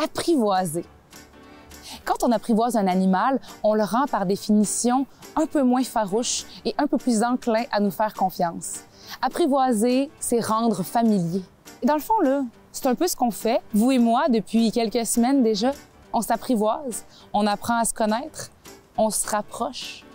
Apprivoiser. Quand on apprivoise un animal, on le rend par définition un peu moins farouche et un peu plus enclin à nous faire confiance. Apprivoiser, c'est rendre familier. Et dans le fond, là, c'est un peu ce qu'on fait, vous et moi, depuis quelques semaines déjà. On s'apprivoise, on apprend à se connaître, on se rapproche.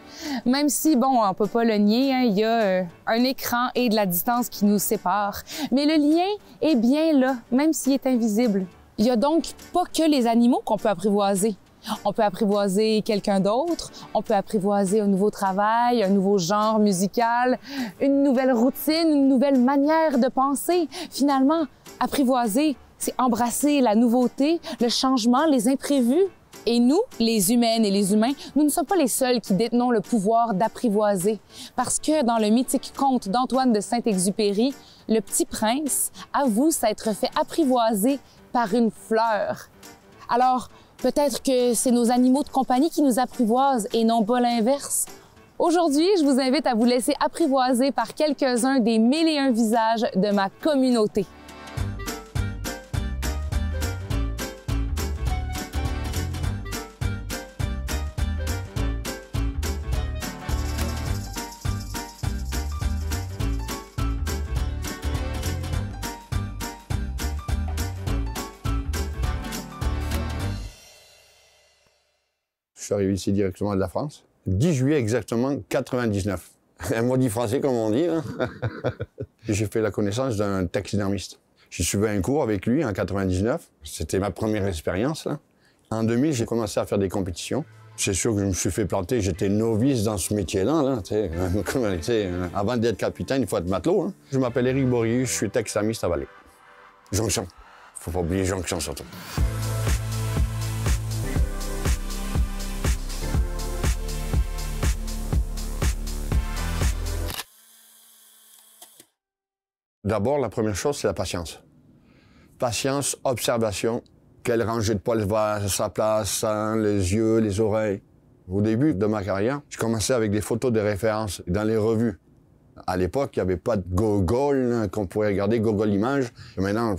Même si, bon, on peut pas le nier, hein, il y a un écran et de la distance qui nous séparent. Mais le lien est bien là, même s'il est invisible. Il y a donc pas que les animaux qu'on peut apprivoiser. On peut apprivoiser quelqu'un d'autre, on peut apprivoiser un nouveau travail, un nouveau genre musical, une nouvelle routine, une nouvelle manière de penser. Finalement, apprivoiser, c'est embrasser la nouveauté, le changement, les imprévus. Et nous, les humaines et les humains, nous ne sommes pas les seuls qui détenons le pouvoir d'apprivoiser. Parce que dans le mythique conte d'Antoine de Saint-Exupéry, le petit prince avoue s'être fait apprivoiser par une fleur. Alors, peut-être que c'est nos animaux de compagnie qui nous apprivoisent et non pas l'inverse. Aujourd'hui, je vous invite à vous laisser apprivoiser par quelques-uns des 1001 visages de ma communauté. Je suis arrivé ici directement de la France. 10 juillet exactement 99. Un maudit français comme on dit. J'ai fait la connaissance d'un taxidermiste. J'ai suivi un cours avec lui en 99. C'était ma première expérience là. En 2000, j'ai commencé à faire des compétitions. C'est sûr que je me suis fait planter. J'étais novice dans ce métier-là. Avant d'être capitaine, il faut être matelot. Hein. Je m'appelle Éric Bory, je suis taxidermiste à Vallée. Jonction. Faut pas oublier Jonction surtout. D'abord, la première chose, c'est la patience. Patience, observation. Quelle rangée de poils va à sa place, hein, les yeux, les oreilles. Au début de ma carrière, je commençais avec des photos de référence dans les revues. À l'époque, il n'y avait pas de Google, hein, qu'on pourrait regarder, Google Images. Et maintenant,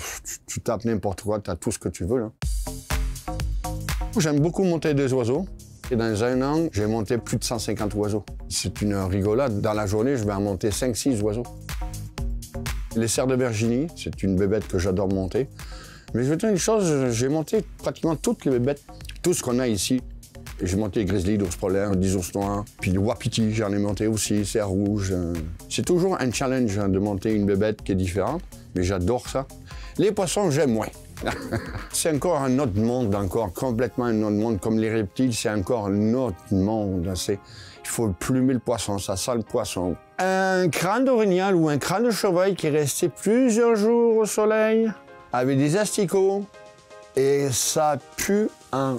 tu tapes n'importe quoi, tu as tout ce que tu veux. Là. J'aime beaucoup monter des oiseaux. Et dans un an, j'ai monté plus de 150 oiseaux. C'est une rigolade. Dans la journée, je vais en monter 5-6 oiseaux. Les cerfs de Virginie, c'est une bébête que j'adore monter. Mais je vais te dire une chose, j'ai monté pratiquement toutes les bébêtes, tout ce qu'on a ici. J'ai monté les grizzlies, l'ours polaire, les ours noirs, puis le wapiti, j'en ai monté aussi, cerf rouge. C'est toujours un challenge de monter une bébête qui est différente, mais j'adore ça. Les poissons, j'aime moins. C'est encore un autre monde, encore complètement un autre monde. Comme les reptiles, c'est encore un autre monde. Il faut plumer le poisson, ça sent le poisson. Un crâne d'orignal ou un crâne de chevreuil qui est resté plusieurs jours au soleil, avec des asticots, et ça pue un...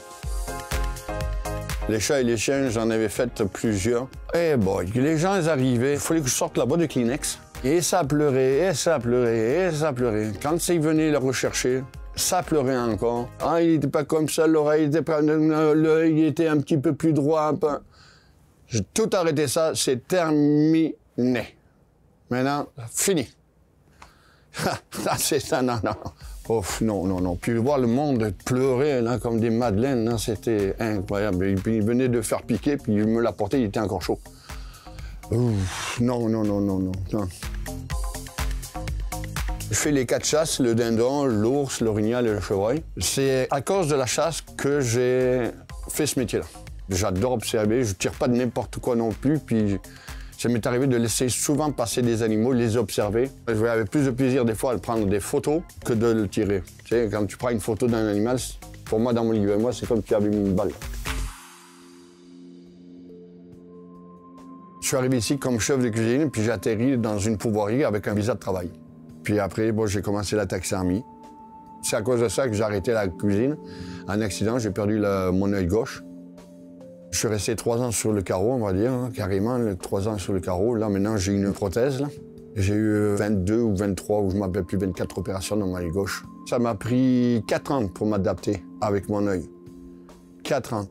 Les chats et les chiens, j'en avais fait plusieurs. Eh boy, les gens ils arrivaient, il fallait que je sorte la boîte de Kleenex. Et ça pleurait, et ça pleurait, et ça pleurait. Quand ils venaient le rechercher, ça pleurait encore. Ah, il n'était pas comme ça, l'oreille était pas... L'œil était un petit peu plus droit. J'ai tout arrêté ça, c'est terminé. Maintenant, fini. C'est ça, non. Oh, non. Puis voir le monde pleurer là, comme des madeleines, c'était incroyable. Il venait de faire piquer, puis il me l'a porté, il était encore chaud. Ouf, non. Je fais les 4 chasses, le dindon, l'ours, l'orignal et le chevreuil. C'est à cause de la chasse que j'ai fait ce métier-là. J'adore observer, je tire pas de n'importe quoi non plus, puis ça m'est arrivé de laisser souvent passer des animaux, les observer. J'avais plus de plaisir des fois à prendre des photos que de le tirer. Tu sais, quand tu prends une photo d'un animal, pour moi, dans mon livre, moi, c'est comme si tu avais mis une balle. Je suis arrivé ici comme chef de cuisine, puis j'ai atterri dans une pourvoirie avec un visa de travail. Puis après, bon, j'ai commencé la taxidermie. C'est à cause de ça que j'ai arrêté la cuisine. En accident, j'ai perdu mon œil gauche. Je suis resté 3 ans sur le carreau, on va dire, hein, carrément, 3 ans sur le carreau. Là, maintenant, j'ai une prothèse. J'ai eu 22 ou 23, ou je ne m'appelle plus 24 opérations dans mon œil gauche. Ça m'a pris 4 ans pour m'adapter avec mon œil. 4 ans.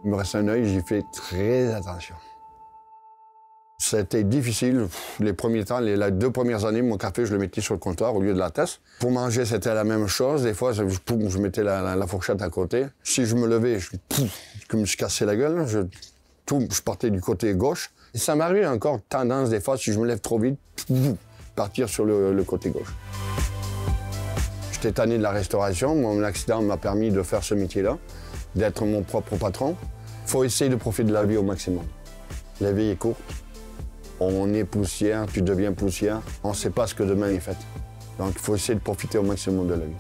Il me reste un œil, j'y fais très attention. C'était difficile. Les premiers temps, les 2 premières années, mon café, je le mettais sur le comptoir au lieu de la tasse. Pour manger, c'était la même chose. Des fois, je mettais la fourchette à côté. Si je me levais, je me suis cassé la gueule. Je partais du côté gauche. Et ça m'arrive encore tendance, des fois, si je me lève trop vite, partir sur le côté gauche. J'étais tanné de la restauration. Mon accident m'a permis de faire ce métier-là, d'être mon propre patron. Il faut essayer de profiter de la vie au maximum. La vie est courte. On est poussière, tu deviens poussière. On ne sait pas ce que demain est fait. Donc, il faut essayer de profiter au maximum de la vie.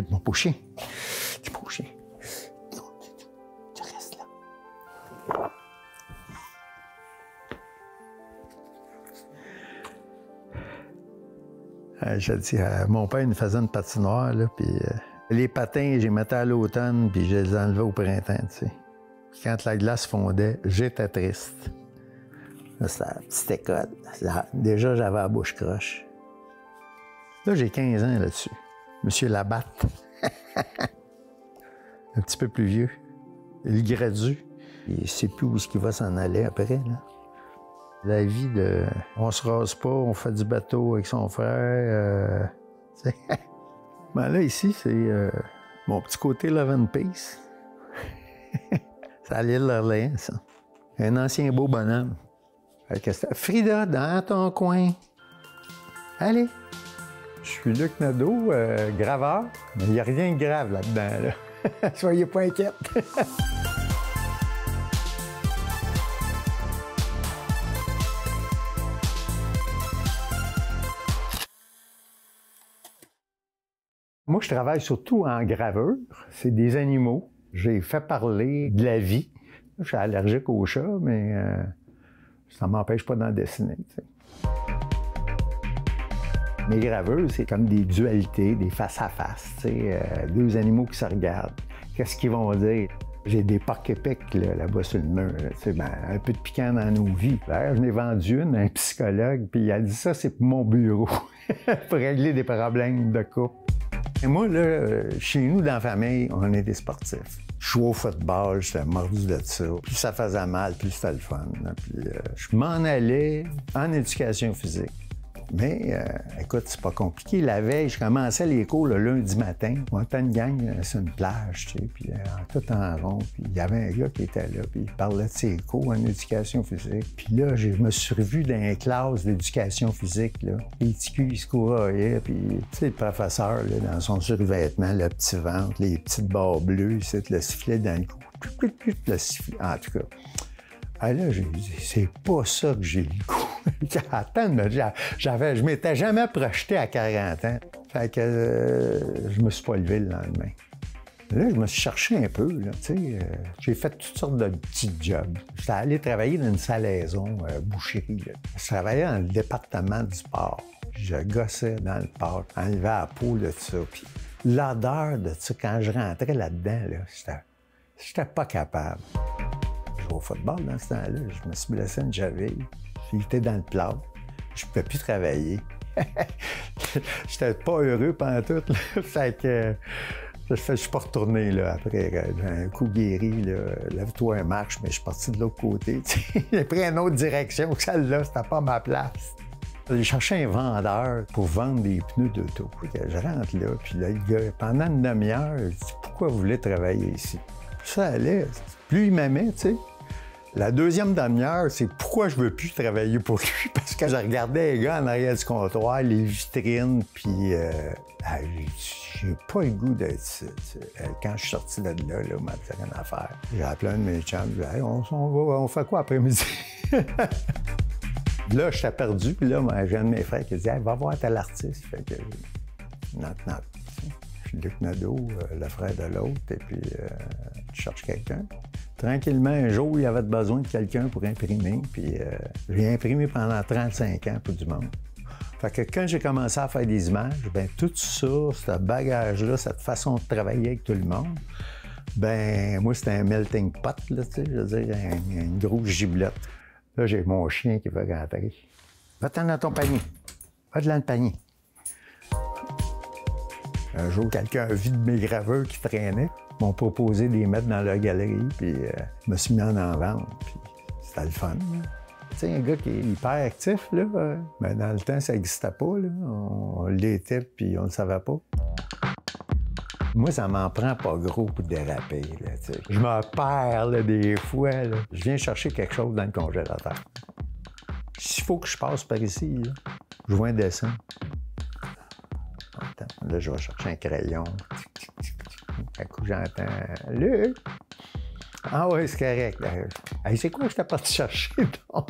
Mon beau chien. Tu beau chien. Tu restes là. Je dis, mon père nous faisait une patinoire, là, puis les patins, je les mettais à l'automne, puis je les enlevais au printemps, tu sais. Quand la glace fondait, j'étais triste. C'était la petite école. Déjà, j'avais la bouche croche. Là, j'ai 15 ans là-dessus. Monsieur Labatte. Un petit peu plus vieux. Il gradue. Il ne sait plus où est-ce qu'il va s'en aller après, là. La vie de... On se rase pas, on fait du bateau avec son frère. Ben là, ici, c'est mon petit côté Love and Peace. C'est à l'île d'Orléans, ça. Un ancien beau bonhomme. Frida, dans ton coin. Allez. Je suis Luc Nadeau, graveur, mais il n'y a rien de grave là-dedans, là. Soyez pas inquiets. Moi, je travaille surtout en graveur. C'est des animaux. J'ai fait parler de la vie. Je suis allergique aux chats, mais ça ne m'empêche pas d'en dessiner, tu sais. Mes graveurs, c'est comme des dualités, des face-à-face, tu sais, 2 animaux qui se regardent. Qu'est-ce qu'ils vont dire? J'ai des porcs épics là-bas sur le mur. Là, tu sais, ben, un peu de piquant dans nos vies. D'ailleurs, je n'ai vendu une à un psychologue, puis il a dit ça, c'est pour mon bureau, pour régler des problèmes de couple. Et moi, là, chez nous, dans la famille, on est des sportifs. Je joue au football, j'étais mordu de ça. Plus ça faisait mal, plus c'était le fun. Puis, je m'en allais en éducation physique. Mais, écoute, c'est pas compliqué. La veille, je commençais les cours le lundi matin. On était une gang sur une plage, tu sais, puis tout en rond. Puis il y avait un gars qui était là, puis il parlait de ses cours en éducation physique. Puis là, je me suis revu dans une classe d'éducation physique, là. Les petits culs, ils se couraient, puis, tu sais, le professeur, là, dans son survêtement, le petit ventre, les petites barres bleues, le sifflet dans le cou. Le sifflet, en tout cas. Ah là, j'ai dit, c'est pas ça que j'ai le goût. Attends, je m'étais jamais projeté à 40 ans. Fait que je me suis pas levé le lendemain. Là, je me suis cherché un peu, là, tu sais. J'ai fait toutes sortes de petits jobs. J'étais allé travailler dans une salaison, boucherie, là. Je travaillais dans le département du porc. Je gossais dans le porc, enlevais la peau de ça. Puis l'odeur de ça, quand je rentrais là-dedans, là, j'étais pas capable. Je jouais au football dans ce temps-là. Je me suis blessé une cheville. J'étais dans le plat. Je ne pouvais plus travailler. J'étais pas heureux pendant tout. Fait que je suis pas retourné là, après un coup guéri. Lève-toi et marche, mais je suis parti de l'autre côté. J'ai pris une autre direction. Celle-là, c'était pas ma place. J'ai cherché un vendeur pour vendre des pneus d'auto. Je rentre là, puis là, le gars, pendant une demi-heure, il dit « Pourquoi vous voulez travailler ici? » Ça allait. Plus il m'aimait, tu sais. La deuxième demi-heure, c'est pourquoi je veux plus travailler pour lui. Parce que je regardais les gars en arrière du comptoir, les vitrines, puis j'ai pas le goût d'être ici. Quand je suis sorti de là, on m'a dit rien à faire. J'ai appelé un de mes chums, j'ai dit hey, on fait quoi après-midi? Là, j'étais perdu, puis là, j'ai un de mes frères qui dit hey, va voir tel artiste. Fait que knock. Je suis Luc Nadeau, le frère de l'autre, et puis tu cherches quelqu'un. Tranquillement, un jour, il y avait besoin de quelqu'un pour imprimer, puis j'ai imprimé pendant 35 ans pour du monde. Fait que quand j'ai commencé à faire des images, bien, tout ça, ce bagage-là, cette façon de travailler avec tout le monde, bien, moi, c'était un melting pot, là, tu sais, je veux dire, une grosse giblotte. Là, j'ai mon chien qui veut rentrer. Va-t'en dans ton panier. Va dans le panier. Un jour, quelqu'un a vu de mes graveurs qui traînaient. Ils m'ont proposé de les mettre dans leur galerie, puis je me suis mis en vente, puis c'était le fun. Tu sais, un gars qui est hyper actif, là, mais dans le temps, ça n'existait pas, là. On l'était, puis on ne le savait pas. Moi, ça m'en prend pas gros pour déraper, là, tu sais. Je me perds, là, des fois, là. Je viens chercher quelque chose dans le congélateur. S'il faut que je passe par ici, là, je vois un dessin. Attends, là, je vais chercher un crayon. Un coup, j'entends « Luc! » Ah oui, c'est correct. Hey, c'est quoi que je t'ai parti chercher, donc?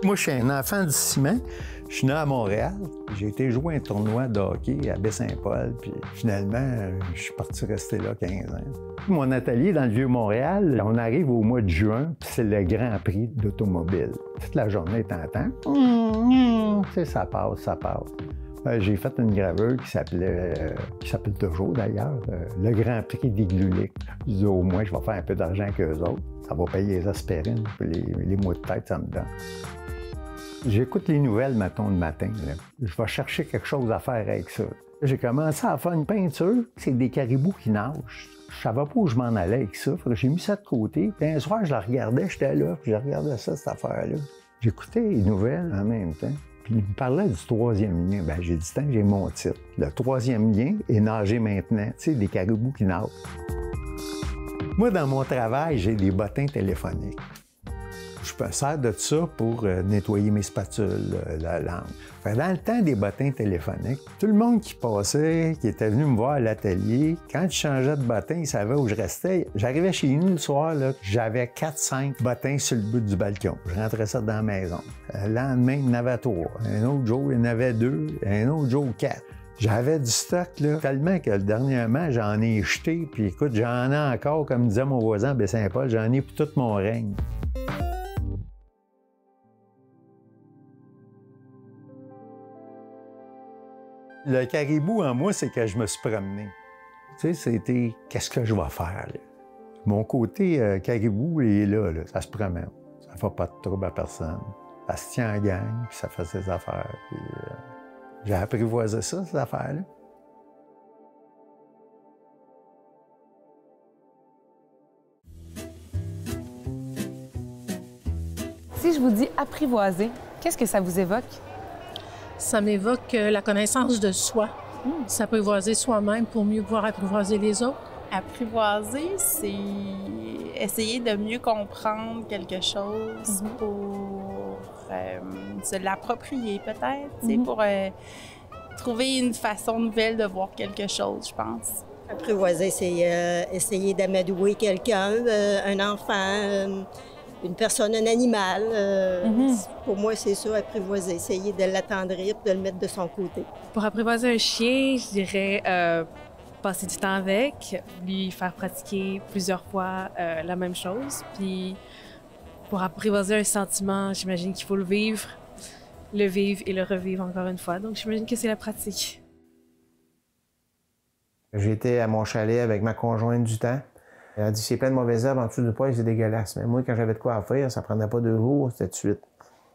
Moi, je suis un enfant du ciment. Je suis né à Montréal. J'ai été jouer un tournoi de hockey à Baie-Saint-Paul, puis finalement, je suis parti rester là 15 ans. Mon atelier dans le Vieux-Montréal, on arrive au mois de juin, puis c'est le Grand Prix d'automobile. Toute la journée, t'entends? Tu sais, ça passe, ça passe. J'ai fait une gravure qui s'appelle toujours d'ailleurs, le Grand Prix des Gluliques. Je dis au moins, je vais faire un peu d'argent qu'eux autres. Ça va payer les aspirines, puis les maux de tête, ça me donne. J'écoute les nouvelles, mettons, le matin. Là. Je vais chercher quelque chose à faire avec ça. J'ai commencé à faire une peinture, c'est des caribous qui nagent. Je savais pas où je m'en allais avec ça. J'ai mis ça de côté. Puis un soir, je la regardais, j'étais là, puis je regardais ça, cette affaire-là. J'écoutais les nouvelles en même temps. Puis il me parlait du troisième lien. Bien, j'ai dit, tant que j'ai mon titre. Le troisième lien est nager maintenant. Tu sais, des caribous qui nagent. Moi, dans mon travail, j'ai des bottins téléphoniques. Je me sers de ça pour nettoyer mes spatules, la langue. Dans le temps des bottins téléphoniques, tout le monde qui passait, qui était venu me voir à l'atelier, quand je changeais de bottin, il savait où je restais. J'arrivais chez nous le soir, j'avais 4-5 bottins sur le bout du balcon. Je rentrais ça dans la maison. Le lendemain, il y en avait 3. Un autre jour, il y en avait 2. Un autre jour, 4. J'avais du stock, là, tellement que dernièrement, j'en ai jeté. Puis écoute, j'en ai encore, comme disait mon voisin à Baie-Saint-Paul, j'en ai pour tout mon règne. Le caribou en moi, c'est que je me suis promené. Tu sais, c'était qu'est-ce que je vais faire, là? Mon côté caribou, il est là, ça se promène. Ça ne fait pas de trouble à personne. Ça se tient en gang, puis ça fait ses affaires. Puis, j'ai apprivoisé ça, ces affaires-là. Si je vous dis apprivoiser, qu'est-ce que ça vous évoque? Ça m'évoque la connaissance de soi. S'apprivoiser soi-même pour mieux pouvoir apprivoiser les autres. Apprivoiser, c'est essayer de mieux comprendre quelque chose pour se l'approprier peut-être, pour trouver une façon nouvelle de voir quelque chose, je pense. Apprivoiser, c'est essayer d'amadouer quelqu'un, un enfant, une personne, un animal. Pour moi, c'est ça, apprivoiser. Essayer de l'attendrir, de le mettre de son côté. Pour apprivoiser un chien, je dirais passer du temps avec, lui faire pratiquer plusieurs fois la même chose. Puis pour apprivoiser un sentiment, j'imagine qu'il faut le vivre et le revivre encore une fois. Donc j'imagine que c'est la pratique. J'étais à mon chalet avec ma conjointe du temps. Elle a dit, c'est plein de mauvaises herbes en dessous du poêle, c'est dégueulasse. Mais moi, quand j'avais de quoi à faire, ça prenait pas 2 jours, c'était de suite.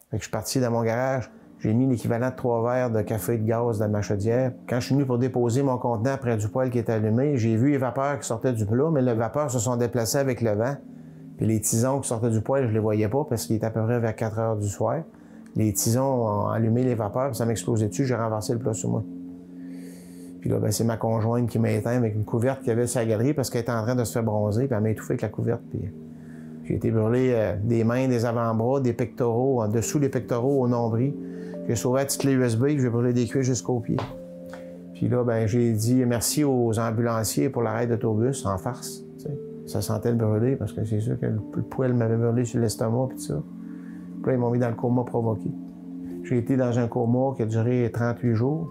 Fait que je suis parti dans mon garage, j'ai mis l'équivalent de 3 verres de café et de gaz dans ma chaudière. Quand je suis venu pour déposer mon contenant près du poêle qui était allumé, j'ai vu les vapeurs qui sortaient du plat, mais les vapeurs se sont déplacées avec le vent. Puis les tisons qui sortaient du poêle, je les voyais pas parce qu'il était à peu près vers 4 heures du soir. Les tisons ont allumé les vapeurs, puis ça m'explosait dessus, j'ai renversé le plat sur moi. Puis là, ben, c'est ma conjointe qui m'a éteint avec une couverte qu'il y avait sur la galerie parce qu'elle était en train de se faire bronzer, puis elle m'a étouffé avec la couverte. Puis j'ai été brûlé des mains, des avant-bras, des pectoraux, en dessous des pectoraux, au nombril. J'ai sauvé la petite clé USB, j'ai brûlé des cuirs jusqu'aux pieds. Puis là, ben, j'ai dit merci aux ambulanciers pour l'arrêt d'autobus en farce. T'sais. Ça sentait le brûler parce que c'est sûr que le poêle m'avait brûlé sur l'estomac puis tout ça. Puis là, ils m'ont mis dans le coma provoqué. J'ai été dans un coma qui a duré 38 jours.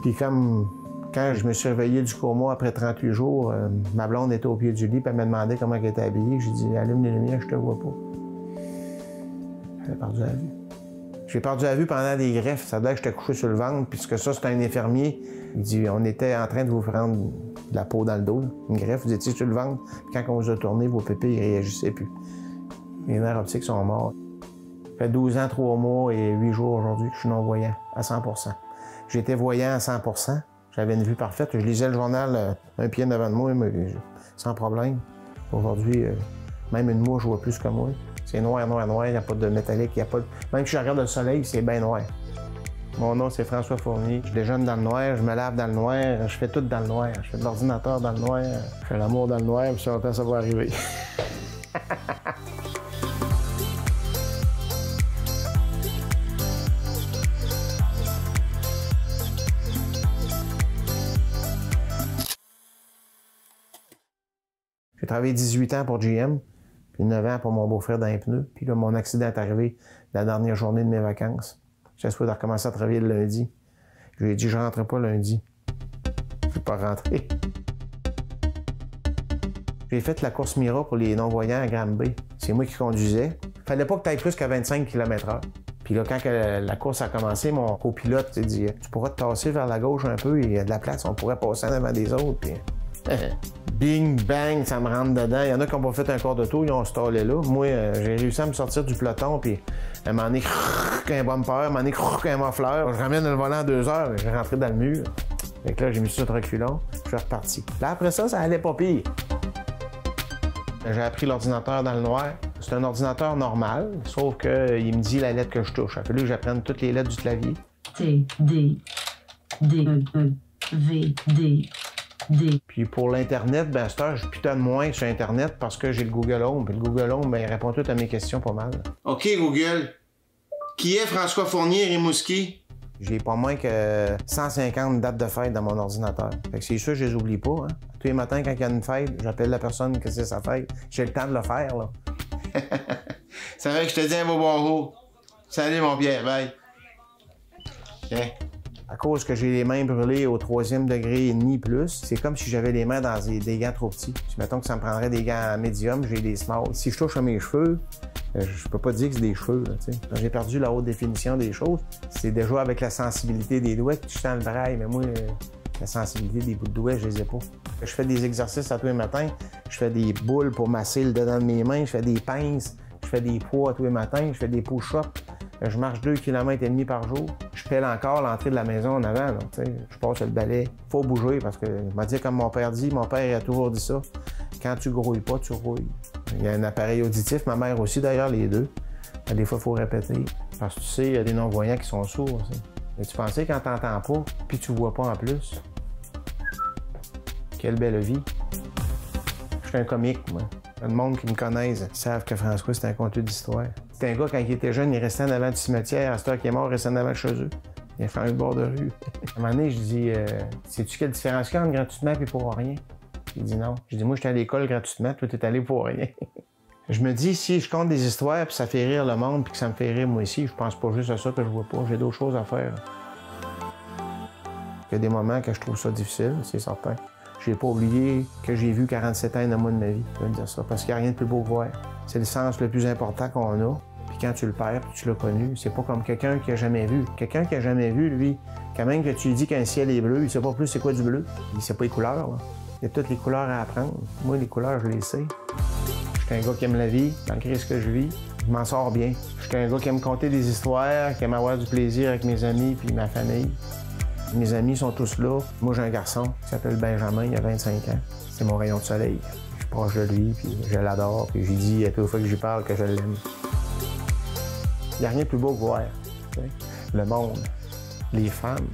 Puis comme quand je me suis réveillé du coma après 38 jours, ma blonde était au pied du lit, puis elle m'a demandé comment elle était habillée. J'ai dit, allume les lumières, je te vois pas. J'avais perdu la vue. J'ai perdu la vue pendant des greffes. Ça veut dire que j'étais couché sur le ventre, puisque ça, c'était un infirmier. Il dit, on était en train de vous prendre de la peau dans le dos, là. Une greffe, vous étiez sur le ventre, puis quand on vous a tourné, vos pupilles ne réagissaient plus. Les nerfs optiques sont morts. Ça fait 12 ans, 3 mois et 8 jours aujourd'hui que je suis non-voyant, à 100 %. J'étais voyant à 100 %. J'avais une vue parfaite. Je lisais le journal un pied devant de moi, mais sans problème. Aujourd'hui, même une mouche voit plus que moi. C'est noir, noir, noir. Il n'y a pas de métallique. Il y a pas de... Même si je regarde le soleil, c'est bien noir. Mon nom, c'est François Fournier. Je déjeune dans le noir, je me lave dans le noir, je fais tout dans le noir. Je fais de l'ordinateur dans le noir, je fais l'amour dans le noir, puis longtemps ça va arriver. J'ai travaillé 18 ans pour GM, puis 9 ans pour mon beau-frère dans les pneus. Puis là, mon accident est arrivé la dernière journée de mes vacances. J'ai souhaité recommencer à travailler le lundi. Je lui ai dit, je ne rentrerai pas lundi. Je ne peux pas rentrer. J'ai fait la course Mira pour les non-voyants à Granby. C'est moi qui conduisais. Il ne fallait pas que tu ailles plus qu'à 25 km/h. Puis là, quand la course a commencé, mon copilote s'est dit, tu pourras te tasser vers la gauche un peu, il y a de la place, on pourrait passer en avant des autres. Puis... Bing, bang, ça me rentre dedans. Il y en a qui n'ont pas fait un quart de tour, ils ont stallé là. Moi, j'ai réussi à me sortir du peloton, puis à un moment donné, un bumper, à un moment donné, un muffleur. Je ramène le volant à 2 heures, j'ai rentré dans le mur. Fait que là, j'ai mis ça de reculons, je suis reparti. Là, après ça, ça allait pas pire. J'ai appris l'ordinateur dans le noir. C'est un ordinateur normal, sauf qu'il me dit la lettre que je touche. Il a fallu que j'apprenne toutes les lettres du clavier. T, D, D, E, V, D. Puis pour l'Internet, ben, à cette heure, je pitonne moins sur Internet parce que j'ai le Google Home. Puis le Google Home, ben, il répond tout à mes questions pas mal. OK, Google. Qui est François Fournier Rimouski? J'ai pas moins que 150 dates de fête dans mon ordinateur. Fait que c'est sûr, je les oublie pas. Hein. Tous les matins, quand il y a une fête, j'appelle la personne que c'est sa fête. J'ai le temps de le faire, là. C'est vrai que je te dis un beau bonjour. Salut, mon Pierre. Bye. Okay. À cause que j'ai les mains brûlées au 3e degré et demi plus, c'est comme si j'avais les mains dans des gants trop petits. Mettons que ça me prendrait des gants médium, j'ai des small. Si je touche à mes cheveux, je peux pas dire que c'est des cheveux. Quand j'ai perdu la haute définition des choses, c'est déjà avec la sensibilité des doigts que tu sens le braille, mais moi, la sensibilité des bouts de doigts, je les ai pas. Je fais des exercices à tous les matins, je fais des boules pour masser le dedans de mes mains, je fais des pinces, je fais des poids à tous les matins, je fais des push-ups. Je marche 2,5 km par jour. Je pèle encore l'entrée de la maison en avant. Là, je passe le balai. Faut bouger parce que, je m'a dit comme mon père dit, mon père a toujours dit ça. Quand tu grouilles pas, tu rouilles. Il y a un appareil auditif, ma mère aussi d'ailleurs, les deux. Des fois, il faut répéter. Parce que tu sais, il y a des non-voyants qui sont sourds. Et tu pensais quand t'entends pas, puis tu vois pas en plus. Quelle belle vie. Je suis un comique, moi. Le monde qui me connaissent savent que François, c'est un conteur d'histoire. C'est un gars, quand il était jeune, il restait en avant du cimetière. À cette heure qu'il est mort, il restait en avant de chez eux. Il a changé de bord de rue. À un moment donné, je dis, sais-tu quelle différence il y a entre gratuitement et pour rien? Il dit non. Je dis, moi, j'étais à l'école gratuitement, toi, t'es allé pour rien. Je me dis, si je compte des histoires, puis ça fait rire le monde, puis que ça me fait rire moi aussi, je pense pas juste à ça que je vois pas. J'ai d'autres choses à faire. Il y a des moments que je trouve ça difficile, c'est certain. Je n'ai pas oublié que j'ai vu 47 ans dans moi de ma vie, je vais dire ça, parce qu'il n'y a rien de plus beau que voir. C'est le sens le plus important qu'on a. Puis quand tu le perds, puis tu l'as connu, c'est pas comme quelqu'un qui a jamais vu. Quelqu'un qui a jamais vu, lui, quand même que tu lui dis qu'un ciel est bleu, il sait pas plus c'est quoi du bleu. Il sait pas les couleurs, là. Il y a toutes les couleurs à apprendre. Moi, les couleurs, je les sais. Je suis un gars qui aime la vie, malgré ce que je vis. Je m'en sors bien. Je suis un gars qui aime conter des histoires, qui aime avoir du plaisir avec mes amis puis ma famille. Mes amis sont tous là. Moi, j'ai un garçon qui s'appelle Benjamin, il a 25 ans. C'est mon rayon de soleil. Je suis proche de lui, puis je l'adore, puis j'ai dit à toutes les fois que j'y parle que je l'aime. Il n'y a rien de plus beau que voir. Le monde, les femmes.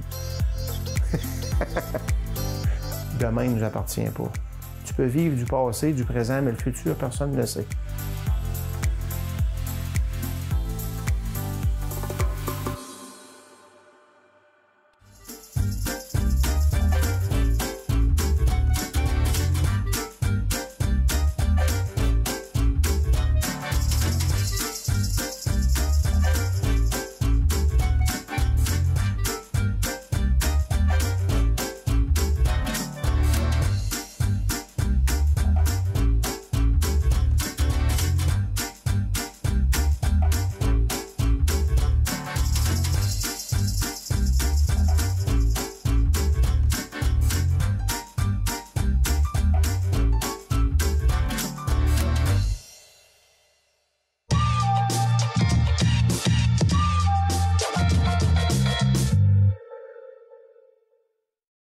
Demain ne nous appartient pas. Tu peux vivre du passé, du présent, mais le futur, personne ne le sait.